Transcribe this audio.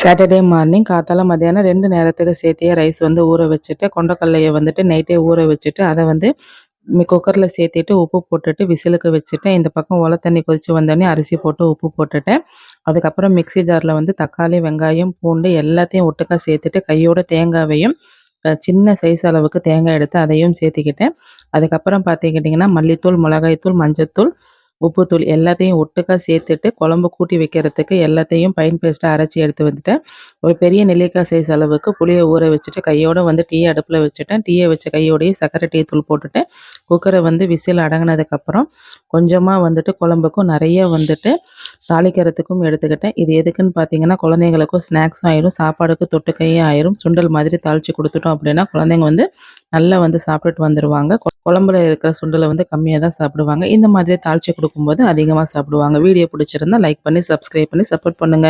Saturday morning காத்தால மதியானம் 2 நேரத்துக்கு சேர்த்தியே ரைஸ் வந்து ஊற வச்சுட்டு, கொண்டைக்கல்லைய வந்துட்டு நைட்டே ஊற வச்சுட்டு, அத வந்து குக்கர்ல சேர்த்திட்டு உப்பு போட்டுட்டு விசிலுக்கு வச்சுட்டேன். இந்த பக்கம் தண்ணி கொதிச்சு வந்தோனே அரிசி போட்டு உப்பு போட்டுட்டேன். அதுக்கப்புறம் மிக்ஸி ஜார்ல வந்து தக்காளி, வெங்காயம், பூண்டு எல்லாத்தையும் ஒட்டுக்கா சேர்த்துட்டு கையோட தேங்காவையும் சின்ன சைஸ் அளவுக்கு தேங்காய் எடுத்து அதையும் சேர்த்துக்கிட்டேன். அதுக்கப்புறம் பார்த்துக்கிட்டிங்கன்னா மல்லித்தூள், மிளகாய்த்தூள், மஞ்சத்தூள், உப்புத்தூள் எல்லாத்தையும் ஒட்டுக்கா சேர்த்துட்டு குழம்பு கூட்டி வைக்கிறதுக்கு எல்லாத்தையும் ஃபைன் பேஸ்ட்டா அரைச்சி எடுத்து வந்துட்டேன். ஒரு பெரிய நெல்லிக்காய் சைஸ் அளவுக்கு புளிய ஊற வச்சுட்டு கையோட வந்து டீ அடுப்புல வச்சுட்டேன். டீய வச்ச கையோடயே சர்க்கரை டீ தூள் போட்டுட்டு குக்கரை வந்து விசில் அடங்குனதுக்கப்புறம் கொஞ்சமா வந்துட்டு குழம்புக்கும் நிறைய வந்துட்டு தாளிக்கிறதுக்கும் எடுத்துக்கிட்டேன். இது எதுக்குன்னு பார்த்தீங்கன்னா, குழந்தைங்களுக்கும் ஸ்நாக்ஸும் ஆயிரும், சாப்பாடுக்கு தொட்டுக்கையும் ஆயிரும். சுண்டல் மாதிரி தாளிச்சு குடுத்துட்டோம் அப்படின்னா, குழந்தைங்க வந்து நல்லா வந்து சாப்பிட்டுட்டு வந்துருவாங்க. குழம்புல இருக்கிற சுண்டல வந்து கம்மியா தான் சாப்பிடுவாங்க. இந்த மாதிரி தாளிச்சு குடுக்கும்போது அதிகமா சாப்பிடுவாங்க. வீடியோ பிடிச்சிருந்தா லைக் பண்ணி, சப்ஸ்கிரைப் பண்ணி சப்போர்ட் பண்ணுங்க.